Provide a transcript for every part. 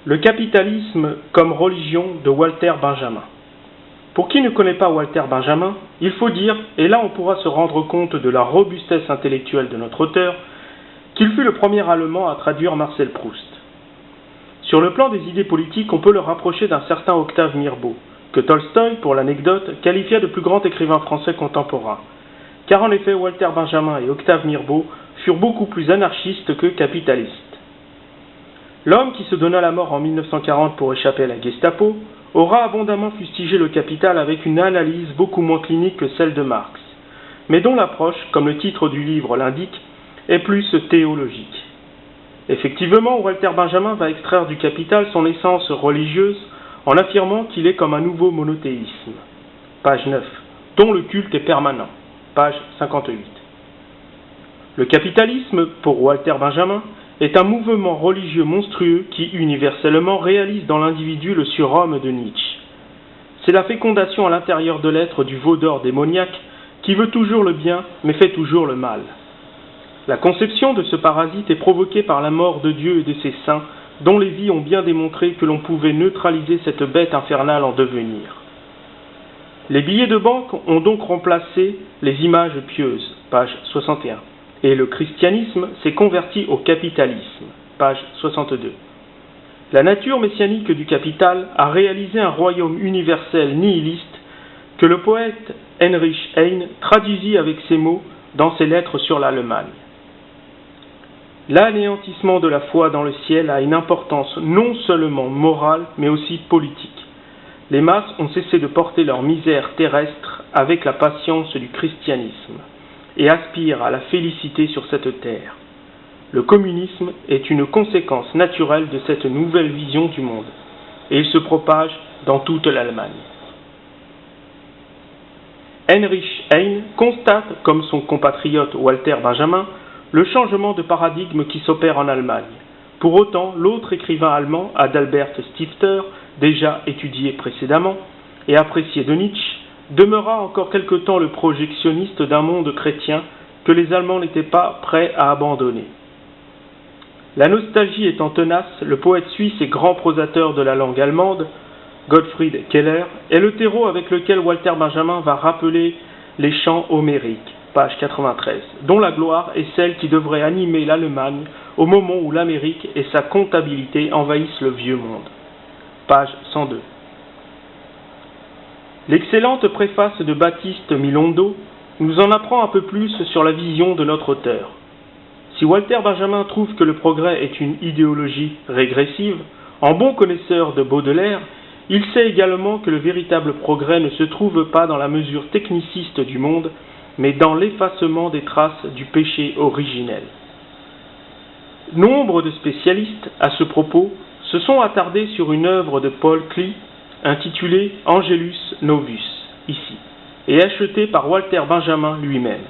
Le capitalisme comme religion de Walter Benjamin. Pour qui ne connaît pas Walter Benjamin, il faut dire, et là on pourra se rendre compte de la robustesse intellectuelle de notre auteur, qu'il fut le premier Allemand à traduire Marcel Proust. Sur le plan des idées politiques, on peut le rapprocher d'un certain Octave Mirbeau, que Tolstoï, pour l'anecdote, qualifia de plus grand écrivain français contemporain. Car en effet, Walter Benjamin et Octave Mirbeau furent beaucoup plus anarchistes que capitalistes. L'homme qui se donna la mort en 1940 pour échapper à la Gestapo aura abondamment fustigé le capital avec une analyse beaucoup moins clinique que celle de Marx, mais dont l'approche, comme le titre du livre l'indique, est plus théologique. Effectivement, Walter Benjamin va extraire du capital son essence religieuse en affirmant qu'il est comme un nouveau monothéisme. Page 9, dont le culte est permanent. Page 58. Le capitalisme, pour Walter Benjamin, est un mouvement religieux monstrueux qui, universellement, réalise dans l'individu le surhomme de Nietzsche. C'est la fécondation à l'intérieur de l'être du veau d'or démoniaque qui veut toujours le bien, mais fait toujours le mal. La conception de ce parasite est provoquée par la mort de Dieu et de ses saints, dont les vies ont bien démontré que l'on pouvait neutraliser cette bête infernale en devenir. Les billets de banque ont donc remplacé les images pieuses, page 61. Et le christianisme s'est converti au capitalisme, page 62. La nature messianique du capital a réalisé un royaume universel nihiliste que le poète Heinrich Heine traduisit avec ces mots dans ses lettres sur l'Allemagne. L'anéantissement de la foi dans le ciel a une importance non seulement morale, mais aussi politique. Les masses ont cessé de porter leur misère terrestre avec la patience du christianisme et aspirent à la félicité sur cette terre. Le communisme est une conséquence naturelle de cette nouvelle vision du monde, et il se propage dans toute l'Allemagne. Heinrich Heine constate, comme son compatriote Walter Benjamin, le changement de paradigme qui s'opère en Allemagne. Pour autant, l'autre écrivain allemand, Adalbert Stifter, déjà étudié précédemment et apprécié de Nietzsche, demeura encore quelque temps le projectionniste d'un monde chrétien que les Allemands n'étaient pas prêts à abandonner. La nostalgie étant tenace, le poète suisse et grand prosateur de la langue allemande, Gottfried Keller, est le terreau avec lequel Walter Benjamin va rappeler les chants homériques, page 93, dont la gloire est celle qui devrait animer l'Allemagne au moment où l'Amérique et sa comptabilité envahissent le vieux monde. Page 102. L'excellente préface de Baptiste Milondo nous en apprend un peu plus sur la vision de notre auteur. Si Walter Benjamin trouve que le progrès est une idéologie régressive, en bon connaisseur de Baudelaire, il sait également que le véritable progrès ne se trouve pas dans la mesure techniciste du monde, mais dans l'effacement des traces du péché originel. Nombre de spécialistes, à ce propos, se sont attardés sur une œuvre de Paul Klee, intitulée Angelus Novus, ici, et achetée par Walter Benjamin lui-même.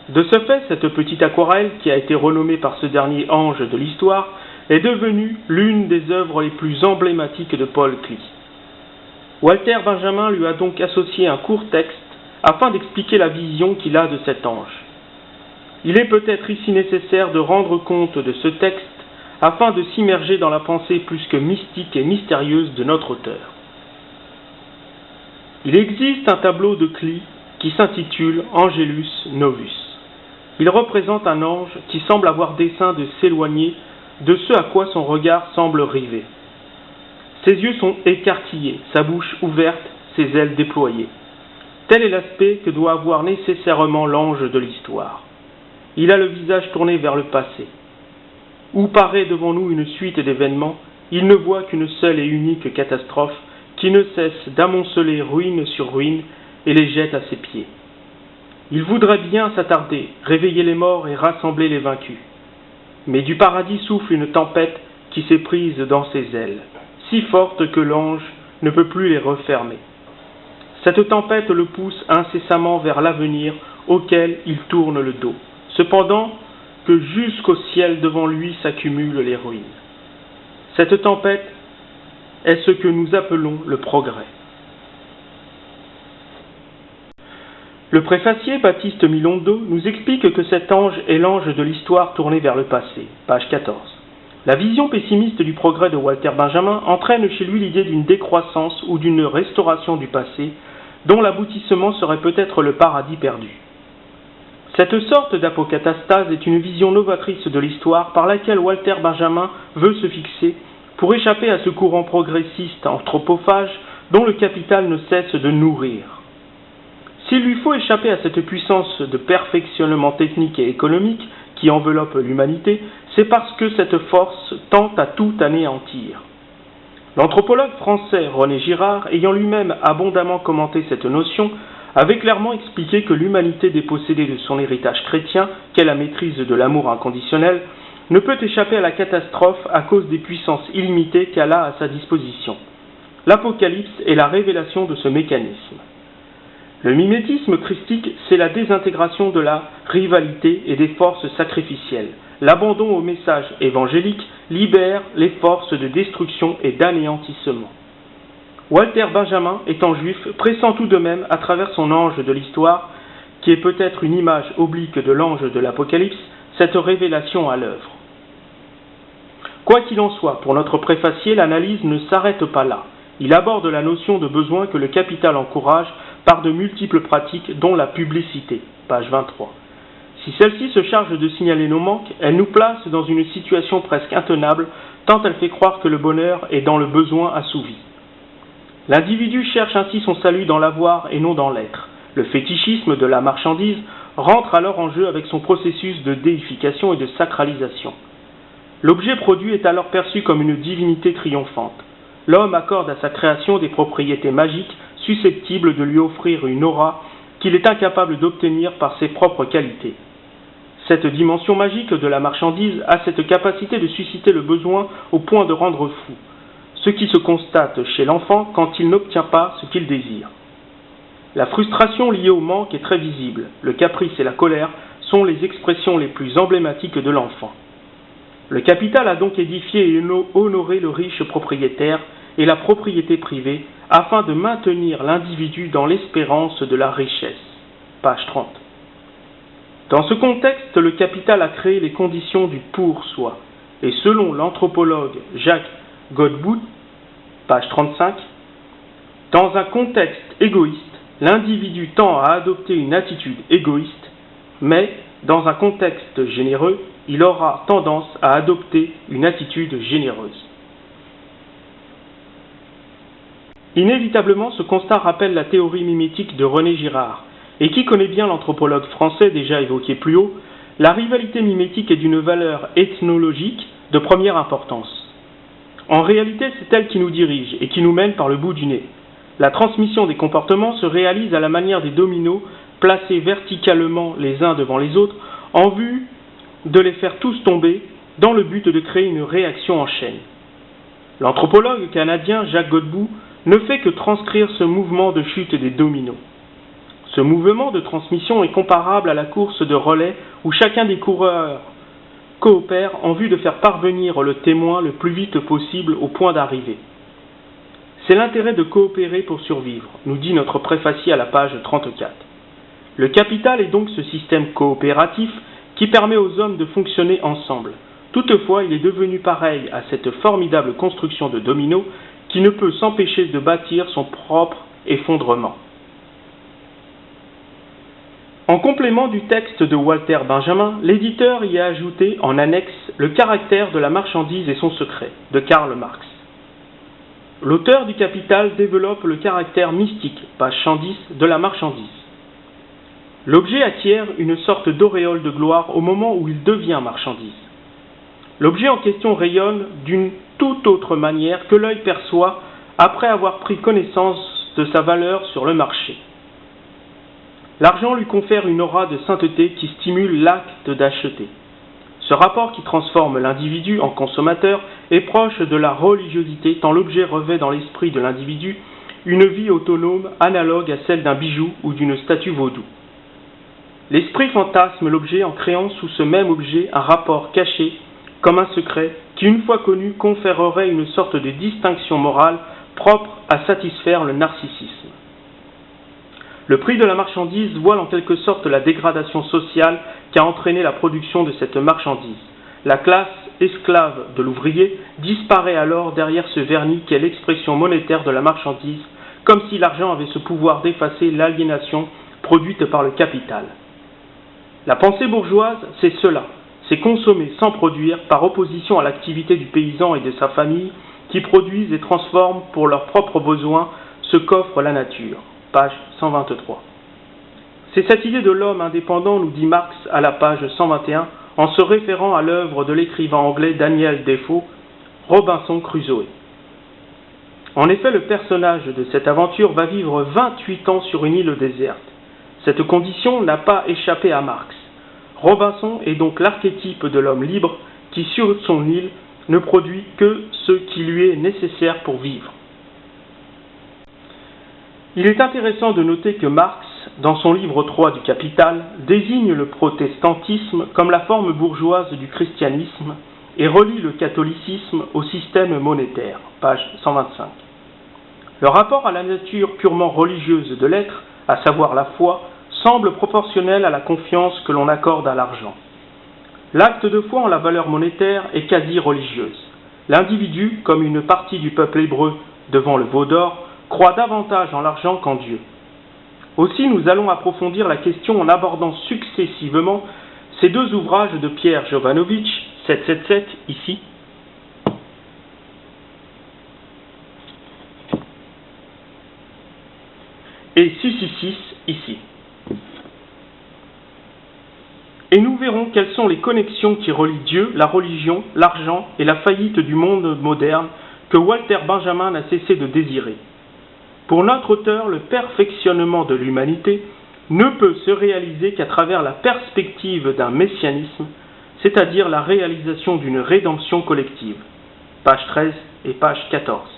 De ce fait, cette petite aquarelle, qui a été renommée par ce dernier ange de l'histoire, est devenue l'une des œuvres les plus emblématiques de Paul Klee. Walter Benjamin lui a donc associé un court texte afin d'expliquer la vision qu'il a de cet ange. Il est peut-être ici nécessaire de rendre compte de ce texte afin de s'immerger dans la pensée plus que mystique et mystérieuse de notre auteur. Il existe un tableau de Klee qui s'intitule Angelus Novus. Il représente un ange qui semble avoir dessein de s'éloigner de ce à quoi son regard semble river. Ses yeux sont écarquillés, sa bouche ouverte, ses ailes déployées. Tel est l'aspect que doit avoir nécessairement l'ange de l'histoire. Il a le visage tourné vers le passé. Où paraît devant nous une suite d'événements, il ne voit qu'une seule et unique catastrophe qui ne cesse d'amonceler ruine sur ruine et les jette à ses pieds. Il voudrait bien s'attarder, réveiller les morts et rassembler les vaincus. Mais du paradis souffle une tempête qui s'est prise dans ses ailes, si forte que l'ange ne peut plus les refermer. Cette tempête le pousse incessamment vers l'avenir auquel il tourne le dos, cependant que jusqu'au ciel devant lui s'accumulent les ruines. Cette tempête est ce que nous appelons le progrès. Le préfacier Baptiste Milondo nous explique que cet ange est l'ange de l'histoire tourné vers le passé, page 14. La vision pessimiste du progrès de Walter Benjamin entraîne chez lui l'idée d'une décroissance ou d'une restauration du passé, dont l'aboutissement serait peut-être le paradis perdu. Cette sorte d'apocatastase est une vision novatrice de l'histoire par laquelle Walter Benjamin veut se fixer pour échapper à ce courant progressiste anthropophage dont le capital ne cesse de nourrir. S'il lui faut échapper à cette puissance de perfectionnement technique et économique qui enveloppe l'humanité, c'est parce que cette force tente à tout anéantir. L'anthropologue français René Girard, ayant lui-même abondamment commenté cette notion, avait clairement expliqué que l'humanité dépossédée de son héritage chrétien, qu'est la maîtrise de l'amour inconditionnel, ne peut échapper à la catastrophe à cause des puissances illimitées qu'elle a à sa disposition. L'Apocalypse est la révélation de ce mécanisme. Le mimétisme christique, c'est la désintégration de la rivalité et des forces sacrificielles. L'abandon au message évangélique libère les forces de destruction et d'anéantissement. Walter Benjamin, étant juif, pressent tout de même, à travers son ange de l'histoire, qui est peut-être une image oblique de l'ange de l'Apocalypse, cette révélation à l'œuvre. Quoi qu'il en soit, pour notre préfacier, l'analyse ne s'arrête pas là. Il aborde la notion de besoin que le capital encourage par de multiples pratiques, dont la publicité, page 23. Si celle-ci se charge de signaler nos manques, elle nous place dans une situation presque intenable, tant elle fait croire que le bonheur est dans le besoin assouvi. L'individu cherche ainsi son salut dans l'avoir et non dans l'être. Le fétichisme de la marchandise rentre alors en jeu avec son processus de déification et de sacralisation. L'objet produit est alors perçu comme une divinité triomphante. L'homme accorde à sa création des propriétés magiques susceptibles de lui offrir une aura qu'il est incapable d'obtenir par ses propres qualités. Cette dimension magique de la marchandise a cette capacité de susciter le besoin au point de rendre fou, ce qui se constate chez l'enfant quand il n'obtient pas ce qu'il désire. La frustration liée au manque est très visible. Le caprice et la colère sont les expressions les plus emblématiques de l'enfant. Le capital a donc édifié et honoré le riche propriétaire et la propriété privée afin de maintenir l'individu dans l'espérance de la richesse. Page 30. Dans ce contexte, le capital a créé les conditions du pour-soi. Et selon l'anthropologue Jacques Godbout, page 35, dans un contexte égoïste, l'individu tend à adopter une attitude égoïste, mais dans un contexte généreux, il aura tendance à adopter une attitude généreuse. Inévitablement, ce constat rappelle la théorie mimétique de René Girard, et qui connaît bien l'anthropologue français déjà évoqué plus haut, la rivalité mimétique est d'une valeur ethnologique de première importance. En réalité, c'est elle qui nous dirige et qui nous mène par le bout du nez. La transmission des comportements se réalise à la manière des dominos placés verticalement les uns devant les autres en vue de les faire tous tomber dans le but de créer une réaction en chaîne. L'anthropologue canadien Jacques Godbout ne fait que transcrire ce mouvement de chute des dominos. Ce mouvement de transmission est comparable à la course de relais où chacun des coureurs coopère en vue de faire parvenir le témoin le plus vite possible au point d'arrivée. C'est l'intérêt de coopérer pour survivre, nous dit notre préfacier à la page 34. Le capital est donc ce système coopératif qui permet aux hommes de fonctionner ensemble. Toutefois, il est devenu pareil à cette formidable construction de dominos qui ne peut s'empêcher de bâtir son propre effondrement. En complément du texte de Walter Benjamin, l'éditeur y a ajouté en annexe Le caractère de la marchandise et son secret de Karl Marx. L'auteur du Capital développe le caractère mystique, page 110, de la marchandise. L'objet acquiert une sorte d'auréole de gloire au moment où il devient marchandise. L'objet en question rayonne d'une toute autre manière que l'œil perçoit après avoir pris connaissance de sa valeur sur le marché. L'argent lui confère une aura de sainteté qui stimule l'acte d'acheter. Ce rapport qui transforme l'individu en consommateur est proche de la religiosité tant l'objet revêt dans l'esprit de l'individu une vie autonome analogue à celle d'un bijou ou d'une statue vaudou. L'esprit fantasme l'objet en créant sous ce même objet un rapport caché comme un secret qui, une fois connu, conférerait une sorte de distinction morale propre à satisfaire le narcissisme. Le prix de la marchandise voile en quelque sorte la dégradation sociale qu'a entraîné la production de cette marchandise. La classe esclave de l'ouvrier disparaît alors derrière ce vernis qui est l'expression monétaire de la marchandise, comme si l'argent avait ce pouvoir d'effacer l'aliénation produite par le capital. La pensée bourgeoise, c'est cela, c'est consommer sans produire par opposition à l'activité du paysan et de sa famille qui produisent et transforment pour leurs propres besoins ce qu'offre la nature. Page 123. C'est cette idée de l'homme indépendant, nous dit Marx à la page 121, en se référant à l'œuvre de l'écrivain anglais Daniel Defoe, Robinson Crusoe. En effet, le personnage de cette aventure va vivre 28 ans sur une île déserte. Cette condition n'a pas échappé à Marx. Robinson est donc l'archétype de l'homme libre qui, sur son île, ne produit que ce qui lui est nécessaire pour vivre. Il est intéressant de noter que Marx, dans son livre 3 du Capital, désigne le protestantisme comme la forme bourgeoise du christianisme et relie le catholicisme au système monétaire, page 125. Le rapport à la nature purement religieuse de l'être, à savoir la foi, semble proportionnel à la confiance que l'on accorde à l'argent. L'acte de foi en la valeur monétaire est quasi religieuse. L'individu, comme une partie du peuple hébreu devant le veau d'or, croit davantage en l'argent qu'en Dieu. Aussi, nous allons approfondir la question en abordant successivement ces deux ouvrages de Pierre Jovanović, 777 ici, et 666 ici. Et nous verrons quelles sont les connexions qui relient Dieu, la religion, l'argent et la faillite du monde moderne que Walter Benjamin n'a cessé de désirer. Pour notre auteur, le perfectionnement de l'humanité ne peut se réaliser qu'à travers la perspective d'un messianisme, c'est-à-dire la réalisation d'une rédemption collective. Page 13 et page 14.